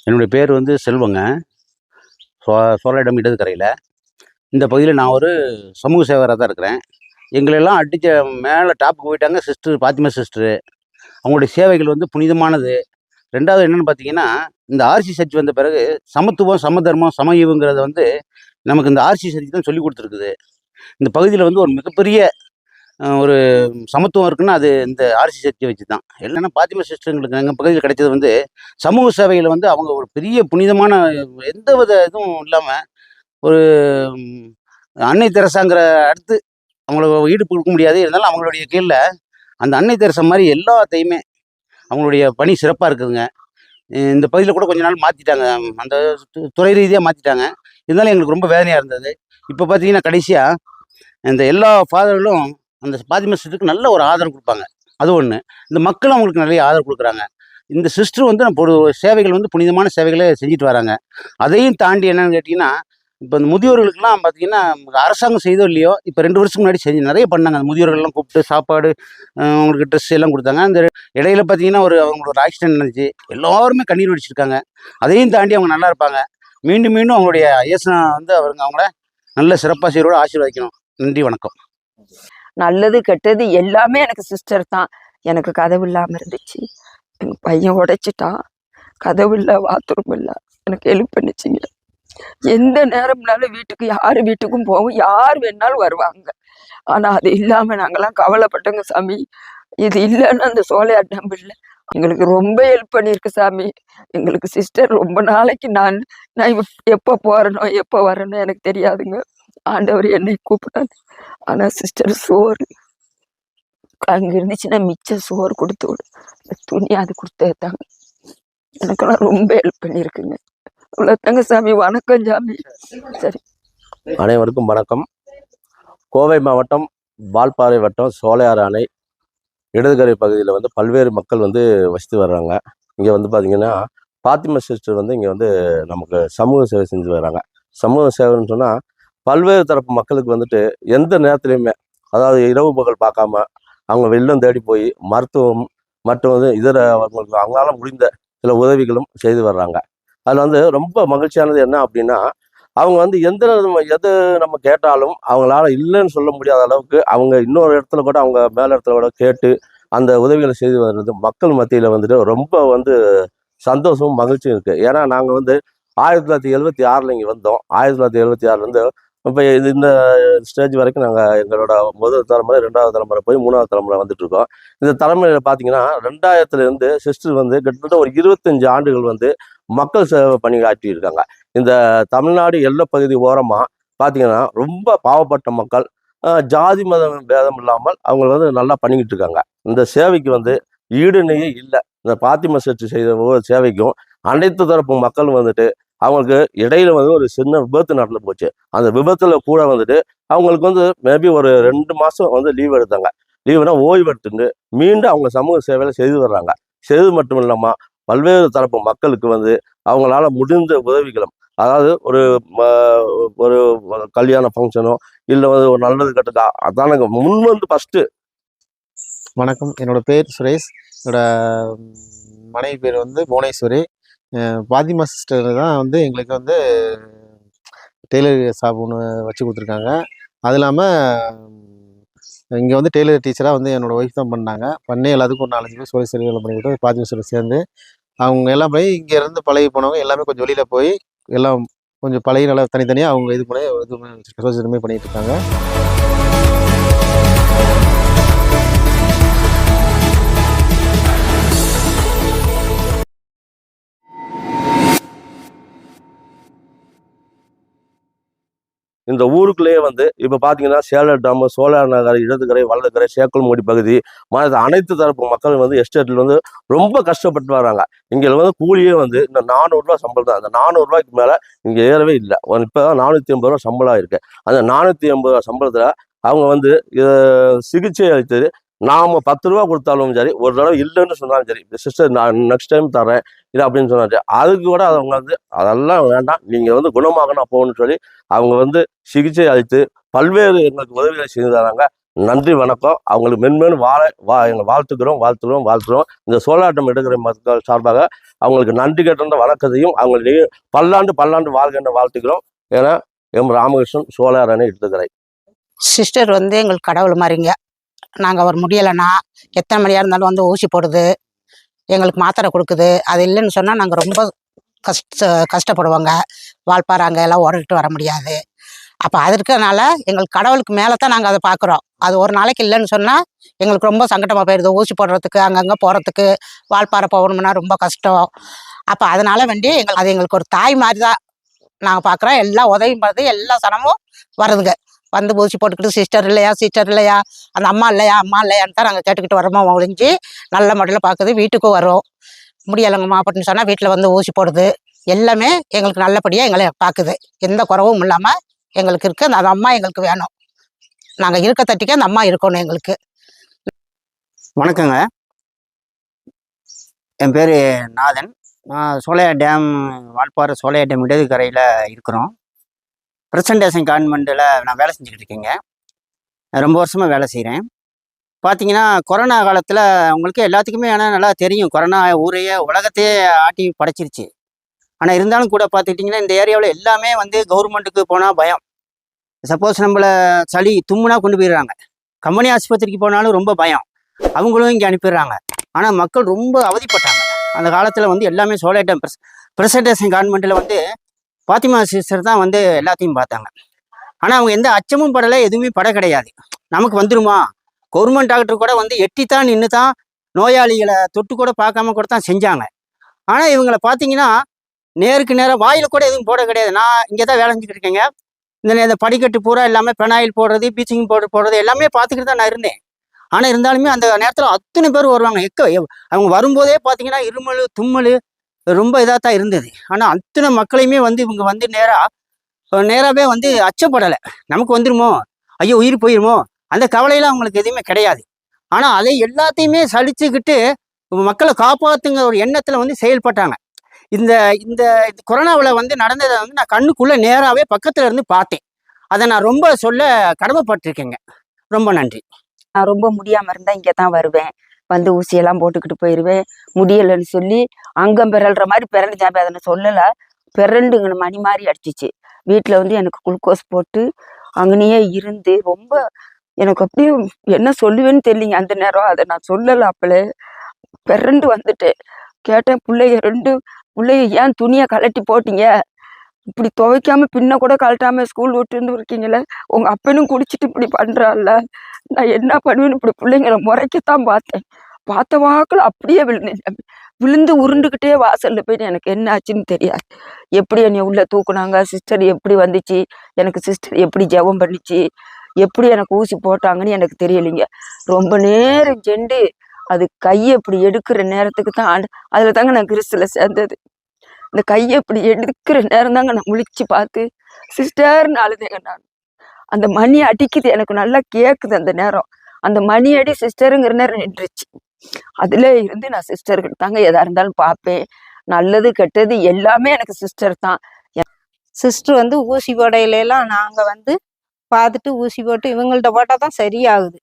என்னுடைய பேர் வந்து செல்வங்க. சோ சோழயிடம் இடதுக்கரையில. இந்த பகுதியில நான் ஒரு சமூக சேவகரா தான் இருக்கிறேன். எங்களெல்லாம் அடிச்ச மேல டாப்புக்கு போயிட்டாங்க சிஸ்டர் பாத்திமா சிஸ்டரு. அவங்களுடைய சேவைகள் வந்து புனிதமானது. 2வது என்னன்னு பார்த்தீங்கன்னா, இந்த ஆர்சி சர்ச் வந்த பிறகு சமத்துவம், சமதர்மம், சம ஈவுங்கிறத வந்து நமக்கு இந்த ஆர்சி சர்ச் தான் சொல்லிக் குடுத்துருக்குது. இந்த பகுதியில வந்து ஒரு மிகப்பெரிய ஒரு சமத்துவம் இருக்குன்னா, அது இந்த ஆர்சி சர்ச்சை வச்சு தான். இல்லன்னா பாத்திமா சிஸ்டருங்களுக்கு எங்க பகுதியில கிடைச்சது வந்து, சமூக சேவையில வந்து அவங்க ஒரு பெரிய புனிதமான எந்தவித இதுவும் இல்லாம ஒரு ம் அன்னை தெரசாங்கிற அடுத்து அவங்கள ஈடு குடுக்க முடியாது. இருந்தாலும் அவங்களுடைய கீழ அந்த அன்னை தெரசா மாரி எல்லாத்தையுமே அவங்களுடைய பணி சிறப்பா இருக்குதுங்க. இந்த பகுதியில கூட கொஞ்ச நாள் மாத்திட்டாங்க. அந்த துறை ரீதியா மாத்திட்டாங்க. இருந்தாலும் எங்களுக்கு ரொம்ப வேதனையா இருந்தது. இப்ப பார்த்தீங்கன்னா, கடைசியா இந்த எல்லா ஃபாதர்களும் அந்த பாத்திமா சிஸ்டருக்கு நல்ல ஒரு ஆதரவு குடுப்பாங்க. அது ஒண்ணு. இந்த மக்களும் அவங்களுக்கு நெறைய ஆதரவு குடுக்குறாங்க. இந்த சிஸ்டர் வந்து ஒரு சேவைகள் வந்து புனிதமான சேவைகள செஞ்சுட்டு வராங்க. அதையும் தாண்டி என்னன்னு கேட்டீங்கன்னா, இப்ப இந்த முதியோர்களுக்கெல்லாம் பார்த்தீங்கன்னா, அரசாங்கம் செய்தோ இல்லையோ, இப்ப 2 வருஷத்துக்கு முன்னாடி நெறைய பண்ணாங்க. அந்த முதியோர்கள்லாம் கூப்பிட்டு சாப்பாடு, அவங்களுக்கு ட்ரெஸ் எல்லாம் குடுத்தாங்க. அந்த இடையில பார்த்தீங்கன்னா, அவங்களுக்கு ஒரு ஆக்சிடென்ட் நடந்துச்சு. எல்லாருமே கண்ணீர் வடிச்சிருக்காங்க. அதையும் தாண்டி அவங்க நல்லா இருப்பாங்க. மீண்டும், மீண்டும் அவங்களுடைய இயேசுநாதர் வந்து அவங்கள நல்ல சிறப்பா சீரோட ஆசீர்வதிக்கணும். நன்றி, வணக்கம். நல்லது கெட்டது எல்லாமே எனக்கு சிஸ்டர் தான். எனக்கு கதவு இல்லாம இருந்துச்சு. எங்க பையன் உடைச்சிட்டான். கதவு இல்ல, பாத்ரூம் இல்ல. எனக்கு ஹெல்ப் பண்ணுச்சுங்க. எந்த நேரம்னாலும் வீட்டுக்கு யார் வீட்டுக்கும் போவோம். யார் வேணாலும் வருவாங்க. ஆனா அது இல்லாம நாங்கெல்லாம் கவலைப்பட்டோங்க சாமி. இது இல்லைன்னா அந்த சோலையார் டெம்பிள்ல எங்களுக்கு ரொம்ப ஹெல்ப் பண்ணியிருக்கு சாமி. எங்களுக்கு சிஸ்டர் ரொம்ப நாளைக்கு நான் எப்போ போறேனோ எப்போ வரேனோ எனக்கு தெரியாதுங்க. ஆண்டவர் என்னை கூப்பிட்டாரு. ஆனா சிஸ்டர் சோறு அங்க இருந்துச்சுன்னா மிச்சம் சோறு கொடுத்து விடு, துணி அது கொடுத்தாங்க. எனக்கெல்லாம் ரொம்ப ஹெல்ப் பண்ணியிருக்குங்க. அவ்வளோதாங்க சாமி. வணக்கம் சாமி. சரி, அனைவருக்கும் வணக்கம். கோவை மாவட்டம் வால்பாறை வட்டம் சோலையாறு அணை இடதுகரை பகுதியில் வந்து பல்வேறு மக்கள் வந்து வசித்து வர்றாங்க. இங்கே வந்து பார்த்திங்கன்னா, பாத்திமா சிஸ்டர் வந்து இங்கே வந்து நமக்கு சமூக சேவை செஞ்சு வர்றாங்க. சமூக சேவைன்னு சொன்னால் பல்வேறு தரப்பு மக்களுக்கு வந்துட்டு எந்த நேரத்துலையுமே, அதாவது இரவு பகல் பார்க்காம அவங்க வெள்ளம் தேடி போய் மருத்துவம் மற்றும் வந்து இதர அவங்களுக்கு அவங்களால முடிந்த சில உதவிகளும் செய்து வர்றாங்க. அதில் வந்து ரொம்ப மகிழ்ச்சியானது என்ன அப்படின்னா, அவங்க வந்து எது நம்ம கேட்டாலும் அவங்களால இல்லைன்னு சொல்ல முடியாத அளவுக்கு அவங்க இன்னொரு இடத்துல கூட அவங்க மேல இடத்துல கூட கேட்டு அந்த உதவிகளை செய்து வர்றது மக்கள் மத்தியில் வந்துட்டு ரொம்ப வந்து சந்தோஷமும் மகிழ்ச்சியும் இருக்குது. ஏன்னா நாங்கள் வந்து 1976 இங்கே வந்தோம். 1976லேருந்து இப்போ இந்த ஸ்டேஜ் வரைக்கும் நாங்கள் எங்களோட முதல் தலைமுறை, 2வது தலைமுறை போய் 3வது தலைமுறை வந்துட்டு இருக்கோம். இந்த தலைமுறையில் பார்த்தீங்கன்னா 2000லேருந்து சிஸ்டர் வந்து கிட்டத்தட்ட ஒரு 25 ஆண்டுகள் வந்து மக்கள் சேவை பணியாற்றி இருக்காங்க. இந்த தமிழ்நாடு எல்லை பகுதி ஓரமாக பார்த்தீங்கன்னா ரொம்ப பாவப்பட்ட மக்கள், ஜாதி மதம் பேதம் இல்லாமல் அவங்க வந்து நல்லா பண்ணிக்கிட்டு இருக்காங்க. இந்த சேவைக்கு வந்து ஈடுணையே இல்லை. இந்த பாத்திமா சிஸ்டர் செய்த ஒவ்வொரு சேவைக்கும் அனைத்து தரப்பு மக்களும் வந்துட்டு அவங்களுக்கு இடையில வந்து ஒரு சின்ன விபத்து நடந்து போச்சு. அந்த விபத்துல கூட வந்துட்டு அவங்களுக்கு வந்து மேபி ஒரு 2 மாசம் வந்து லீவ் எடுத்தாங்க. லீவுனா ஓய்வு எடுத்துட்டு மீண்டும் அவங்க சமூக சேவையில செய்து வர்றாங்க. செய்து மட்டும் இல்லாம பல்வேறு தரப்பு மக்களுக்கு வந்து அவங்களால முடிந்த உதவிகளும், அதாவது ஒரு கல்யாண ஃபங்க்ஷனோ இல்லை வந்து ஒரு நல்லது கட்டுக்கா அதானங்க முன் வந்து ஃபர்ஸ்ட். வணக்கம். என்னோட பேர் சுரேஷ். என்னோட மனைவி பேர் வந்து புவனேஸ்வரி. பாத்திமா சிஸ்டர் தான் வந்து எங்களுக்கு வந்து டெய்லர் ஷாப் ஒன்று வச்சு கொடுத்துருக்காங்க. அது இல்லாமல் இங்கே வந்து டெய்லர் டீச்சராக வந்து என்னோடய ஒய்ஃப் தான் பண்ணாங்க. பண்ணி எல்லாத்துக்கும் ஒரு 4-5 பேர் சொல்லி சரி வேலை பண்ணிக்கிட்டு பாத்திமா சிஸ்டர் சேர்ந்து அவங்க எல்லாம் போய் இங்கே இருந்து பழகி போனவங்க எல்லாமே கொஞ்சம் வெளியில் போய் எல்லாம் கொஞ்சம் பழகி நல்லா தனித்தனியாக அவங்க இது பண்ணி பண்ணிகிட்டு இருக்காங்க. இந்த ஊருக்குள்ளேயே வந்து இப்போ பார்த்தீங்கன்னா சேலம் டாம், சோழர் நகர், இடதுக்கரை, வலதுக்கரை, சேக்கல்மூடி பகுதி அனைத்து தரப்பு மக்கள் வந்து எஸ்டேட்டில் வந்து ரொம்ப கஷ்டப்பட்டு வராங்க. இங்கே வந்து கூலியே வந்து இந்த 400 ரூபா சம்பளம் தான். அந்த 400 ரூபாய்க்கு மேலே இங்கே ஏறவே இல்லை. இப்போ தான் 450 ரூபா சம்பளம் இருக்குது. அந்த 450 ரூபா சம்பளத்தில் அவங்க வந்து சிகிச்சை அளித்தது நாம் 10 ரூபா கொடுத்தாலும் சரி, ஒரு தடவை இல்லைன்னு சொன்னாலும் சரி, சிஸ்டர் நான் நெக்ஸ்ட் டைம் தரேன் இது அப்படின்னு சொன்னாச்சு. அதுக்கு கூட அவங்க வந்து அதெல்லாம் வேண்டாம், நீங்கள் வந்து குணமாகணும் போகணும்னு சொல்லி அவங்க வந்து சிகிச்சை அளித்து பல்வேறு எங்களுக்கு உதவிகளை செய்து தராங்க. நன்றி வணக்கம். அவங்களுக்கு மென்மேலும் எங்களை வாழ்த்துக்கிறோம். இந்த சோழாட்டம் எடுக்கிற மக்கள் சார்பாக அவங்களுக்கு நன்றி கேட்டிருந்த வணக்கத்தையும் அவங்களுடைய பல்லாண்டு வாழ்க என்ற வாழ்த்துக்கிறோம். ஏன்னா ராமகிருஷ்ணன் சோழார் அணை எடுத்துக்கிறேன். சிஸ்டர் வந்து எங்களுக்கு கடவுள் மாதிரிங்க. நாங்கள் அவர் முடியலைன்னா எத்தனை மணியாக இருந்தாலும் வந்து ஊசி போடுது, எங்களுக்கு மாத்திரை கொடுக்குது. அது இல்லைன்னு சொன்னால் நாங்கள் ரொம்ப கஷ்டப்படுவோங்க. வால்பாறை அங்கே எல்லாம் ஓடிட்டு வர முடியாது. அப்போ அது இருக்கிறதுனால எங்களுக்கு கடவுளுக்கு மேலே தான் நாங்கள் அதை பார்க்குறோம். அது ஒரு நாளைக்கு இல்லைன்னு சொன்னால் எங்களுக்கு ரொம்ப சங்கடமாக போயிடுது. ஊசி போடுறதுக்கு அங்கங்கே போகிறதுக்கு வால்பாறை போகணும்னா ரொம்ப கஷ்டம். அப்போ அதனால வேண்டி அது எங்களுக்கு ஒரு தாய் மாதிரி தான் நாங்கள் பார்க்குறோம். எல்லாம் உதவி பண்ணுறது, எல்லா சனமும் வருதுங்க. வந்து ஊசி போட்டுக்கிட்டு சிஸ்டர் இல்லையா, அந்த அம்மா இல்லையான்னு தான் நாங்கள் கேட்டுக்கிட்டு வரோமா ஒழிஞ்சு நல்ல முறையில் பார்க்குது. வீட்டுக்கும் வரும். முடியலைங்கம்மா அப்படின்னு சொன்னால் வீட்டில் வந்து ஊசி போடுது. எல்லாமே எங்களுக்கு நல்லபடியாக எங்களை பார்க்குது. எந்த குறவும் இல்லாமல் எங்களுக்கு இருக்குது. அந்த அம்மா எங்களுக்கு வேணும். நாங்கள் இருக்க தட்டிக்க அந்த அம்மா இருக்கணும் எங்களுக்கு. வணக்கங்க, என் பேர் நாதன். நான் சோலையார் டேம், வால்பாறை சோலையார் டேம் இடதுக்கரையில் இருக்கிறோம். பிரசன்டேஷன் கான்வென்ட்டில் நான் வேலை செஞ்சுக்கிட்டு இருக்கேங்க. ரொம்ப வருஷமாக வேலை செய்கிறேன். பார்த்தீங்கன்னா கொரோனா காலத்தில் உங்களுக்கு எல்லாத்துக்குமே ஆனால் நல்லா தெரியும், கொரோனா ஊரையே உலகத்தையே ஆட்டி படைச்சிருச்சு. ஆனால் இருந்தாலும் கூட பார்த்துக்கிட்டிங்கன்னா இந்த ஏரியாவில் எல்லாமே வந்து கவர்மெண்ட்டுக்கு போனால் பயம். சப்போஸ் நம்மளை சளி தும்முனா கொண்டு போயிடுறாங்க. கம்பெனி ஆஸ்பத்திரிக்கு போனாலும் ரொம்ப பயம், அவங்களும் இங்கே அனுப்பிடுறாங்க. ஆனால் மக்கள் ரொம்ப அவதிப்பட்டாங்க அந்த காலத்தில். வந்து எல்லாமே சோலையார் டேம் பிரசன்டேஷன் கான்வென்ட்டில் வந்து பாத்திமா சிஸ்டர் தான் வந்து எல்லாத்தையும் பார்த்தாங்க. ஆனால் அவங்க எந்த அச்சமும் படலை, எதுவுமே பட கிடையாது. நமக்கு வந்துருமா, கவர்மெண்ட் டாக்டர் கூட வந்து எட்டித்தான் நின்று தான் நோயாளிகளை தொட்டு கூட பார்க்காம கூட தான் செஞ்சாங்க. ஆனால் இவங்களை பார்த்தீங்கன்னா நேருக்கு நேராக வாயில் கூட எதுவும் போட கிடையாது. நான் இங்கே தான் வேலை செஞ்சுக்கிட்டு இருக்கேங்க. இந்த படிக்கட்டு பூரா எல்லாமே பெனாயில் போடுறது, பீச்சிங் பவுடர் போடுறது எல்லாமே பார்த்துக்கிட்டு தான் நான் இருந்தேன். ஆனால் இருந்தாலுமே அந்த நேரத்தில் அத்தனை பேர் வருவாங்க. அவங்க வரும்போதே பார்த்தீங்கன்னா இருமல், தும்மல் ரொம்ப இதாக தான் இருந்தது. ஆனால் அத்தனை மக்களையுமே வந்து இவங்க வந்து நேராகவே வந்து அச்சப்படலை. நமக்கு வந்துருமோ, ஐயோ உயிர் போயிருமோ, அந்த கவலையெல்லாம் அவங்களுக்கு எதுவுமே கிடையாது. ஆனால் அதை எல்லாத்தையுமே சலிச்சுக்கிட்டு மக்களை காப்பாற்றுங்கிற ஒரு எண்ணத்தில் வந்து செயல்பட்டாங்க. இந்த இந்த கொரோனாவில் வந்து நடந்ததை வந்து நான் கண்ணுக்குள்ளே நேராகவே பக்கத்தில் இருந்து பார்த்தேன். அதை நான் ரொம்ப சொல்ல கடமைப்பட்டிருக்கேங்க. ரொம்ப நன்றி. நான் ரொம்ப முடியாமல் இருந்தால் இங்கே தான் வருவேன். வந்து ஊசியெல்லாம் போட்டுக்கிட்டு போயிடுவேன். முடியலைன்னு சொல்லி அங்கம் பிறல்ற மாதிரி பிறண்டு ஜாபி அதை சொல்லலை, பிறண்டுங்கன்னு மணி மாதிரி அடிச்சிச்சு. வீட்டில் வந்து எனக்கு குளுக்கோஸ் போட்டு அங்கனையே இருந்து ரொம்ப எனக்கு அப்படியே என்ன சொல்லுவேன்னு தெரியலிங்க அந்த நேரம். அதை நான் சொல்லலை, அப்பளே பிறண்டு வந்துட்டேன். கேட்டேன், பிள்ளைய ஏன் துணியை கலட்டி போட்டீங்க, இப்படி துவைக்காம பின்ன கூட கழட்டாம ஸ்கூல் விட்டுருந்து இருக்கீங்களே, உங்க அப்பனும் குடிச்சிட்டு இப்படி பண்றாள்ல, நான் என்ன பண்ணுவேன்னு இப்படி பிள்ளைங்களை முறைக்கத்தான் பார்த்தேன். பார்த்த வாக்கில் அப்படியே விழுந்து உருண்டுக்கிட்டே வாசல்ல போயிட்டு எனக்கு என்ன ஆச்சுன்னு தெரியாது. எப்படி என்னை உள்ள தூக்குனாங்க, சிஸ்டர் எப்படி வந்துச்சு, எனக்கு சிஸ்டர் எப்படி ஜெபம் பண்ணிச்சு, எப்படி எனக்கு ஊசி போட்டாங்கன்னு எனக்கு தெரியலைங்க. ரொம்ப நேரம் சென்று அது கையை இப்படி எடுக்கிற நேரத்துக்கு தான் அதுல தாங்க நான் கிறிஸ்துல சேர்ந்தது. இந்த கையை இப்படி எடுக்கிற நேரம் தாங்க நான் முழிச்சு பார்த்து சிஸ்டர்னு அழுதேங்க. நான் அந்த மணி அடிக்குது, எனக்கு நல்லா கேட்குது அந்த நேரம். அந்த மணி அடி சிஸ்டருங்கிற நேரம் நின்றுச்சு. அதுல இருந்து நான் சிஸ்டர்கிட்ட தாங்க எதா இருந்தாலும் பார்ப்பேன். நல்லது கெட்டது எல்லாமே எனக்கு சிஸ்டர் தான். சிஸ்டர் வந்து ஊசி போடையிலாம் நாங்கள் வந்து பார்த்துட்டு ஊசி போட்டு இவங்கள்ட்ட போட்டால் தான் சரியாகுது.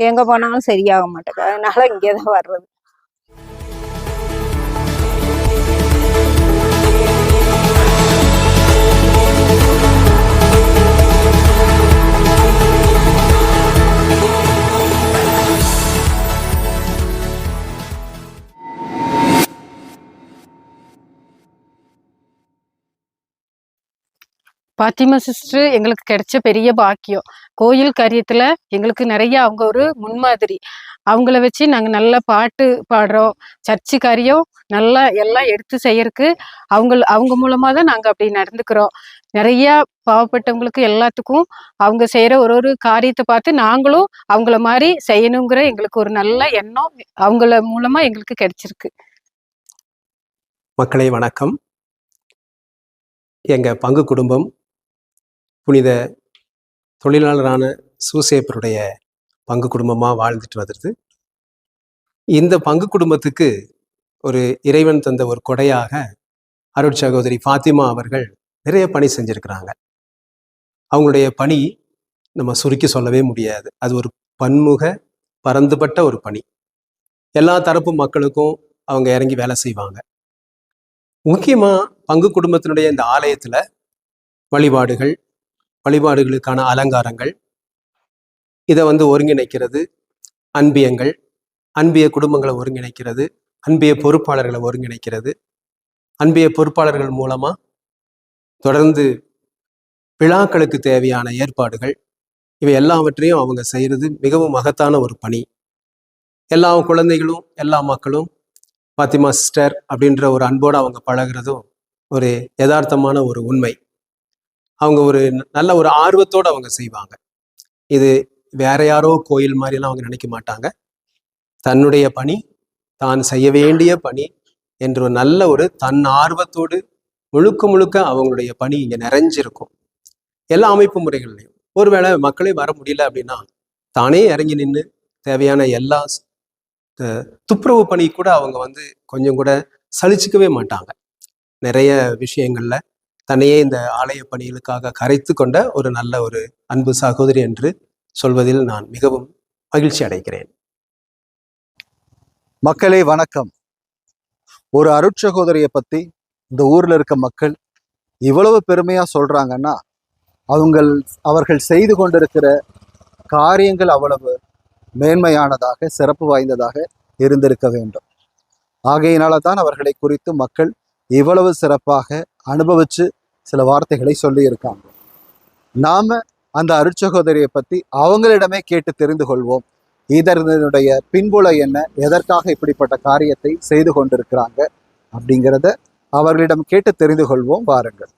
எங்கே போனாலும் சரியாக மாட்டேங்க. அதனால இங்கே தான் வர்றது. பாத்திமா சிஸ்டர் எங்களுக்கு கிடைச்ச பெரிய பாக்கியம். கோயில் காரியத்துல எங்களுக்கு நிறைய அவங்க ஒரு முன்மாதிரி. அவங்கள வச்சு நாங்கள் நல்லா பாட்டு பாடுறோம். சர்ச்சு காரியம் நல்லா எல்லாம் எடுத்து செய்யறதுக்கு அவங்க மூலமாக தான் நாங்கள் அப்படி நடந்துக்கிறோம். நிறைய பாவப்பட்டவங்களுக்கு எல்லாத்துக்கும் அவங்க செய்கிற ஒரு காரியத்தை பார்த்து நாங்களும் அவங்கள மாதிரி செய்யணுங்கிற எங்களுக்கு ஒரு நல்ல எண்ணம் அவங்கள மூலமாக எங்களுக்கு கிடைச்சிருக்கு. மக்களே வணக்கம். எங்கள் பங்கு குடும்பம் புனித தொழிலாளரான சூசேப்பருடைய பங்கு குடும்பமாக வாழ்ந்துட்டு வருது. இந்த பங்கு குடும்பத்துக்கு ஒரு இறைவன் தந்த ஒரு கொடையாக அருட்சகோதரி ஃபாத்திமா அவர்கள் நிறைய பணி செஞ்சுருக்கிறாங்க. அவங்களுடைய பணி நம்ம சுருக்கி சொல்லவே முடியாது. அது ஒரு பன்முக பரந்துபட்ட ஒரு பணி. எல்லா தரப்பு மக்களுக்கும் அவங்க இறங்கி வேலை செய்வாங்க. முக்கியமா பங்கு குடும்பத்தினுடைய இந்த ஆலயத்துல வழிபாடுகள், வழிபாடுகளுக்கான அலங்காரங்கள், இதை ஒருங்கிணைக்கிறது, அன்பியங்கள், அன்பிய குடும்பங்களை ஒருங்கிணைக்கிறது, அன்பிய பொறுப்பாளர்களை ஒருங்கிணைக்கிறது, அன்பிய பொறுப்பாளர்கள் மூலமா தொடர்ந்து விழாக்களுக்கு தேவையான ஏற்பாடுகள், இவை எல்லாவற்றையும் அவங்க செய்யறது மிகவும் மகத்தான ஒரு பணி. எல்லா குழந்தைகளும் எல்லா மக்களும் பாத்திமா சிஸ்டர் அப்படின்ற ஒரு அன்போடு அவங்க பழகிறதும் ஒரு யதார்த்தமான ஒரு உண்மை. அவங்க ஒரு நல்ல ஒரு ஆர்வத்தோடு அவங்க செய்வாங்க. இது வேற யாரோ கோயில் மாதிரிலாம் அவங்க நினைக்க மாட்டாங்க. தன்னுடைய பணி, தான் செய்ய வேண்டிய பணி என்ற ஒரு நல்ல ஒரு தன் ஆர்வத்தோடு முழுக்க முழுக்க அவங்களுடைய பணி இங்கே நிறைஞ்சிருக்கும். எல்லா அமைப்பு முறைகள்லையும் ஒருவேளை மக்களே வர முடியல அப்படின்னா தானே இறங்கி நின்று தேவையான எல்லா துப்புரவு பணி கூட அவங்க கொஞ்சம் கூட சலிச்சுக்கவே மாட்டாங்க. நிறைய விஷயங்கள்ல தன்னையே இந்த ஆலய பணிகளுக்காக கரைத்து கொண்ட ஒரு நல்ல ஒரு அன்பு சகோதரி என்று சொல்வதில் நான் மிகவும் மகிழ்ச்சி அடைகிறேன். மக்களே வணக்கம். ஒரு அருட்சகோதரியை பற்றி இந்த ஊரில் இருக்க மக்கள் இவ்வளவு பெருமையாக சொல்கிறாங்கன்னா அவர்கள் செய்து கொண்டிருக்கிற காரியங்கள் அவ்வளவு மேன்மையானதாக சிறப்பு வாய்ந்ததாக இருந்திருக்க வேண்டும். ஆகையினால தான் அவர்களை குறித்து மக்கள் இவ்வளவு சிறப்பாக அனுபவித்து சில வார்த்தைகளை சொல்லியிருக்காங்க. நாம் அந்த அருட்சகோதரியை பற்றி அவங்களிடமே கேட்டு தெரிந்து கொள்வோம். இதனுடைய பின்புல என்ன, எதற்காக இப்படிப்பட்ட காரியத்தை செய்து கொண்டிருக்கிறாங்க அப்படிங்கிறத அவர்களிடம் கேட்டு தெரிந்து கொள்வோம். வாருங்கள்.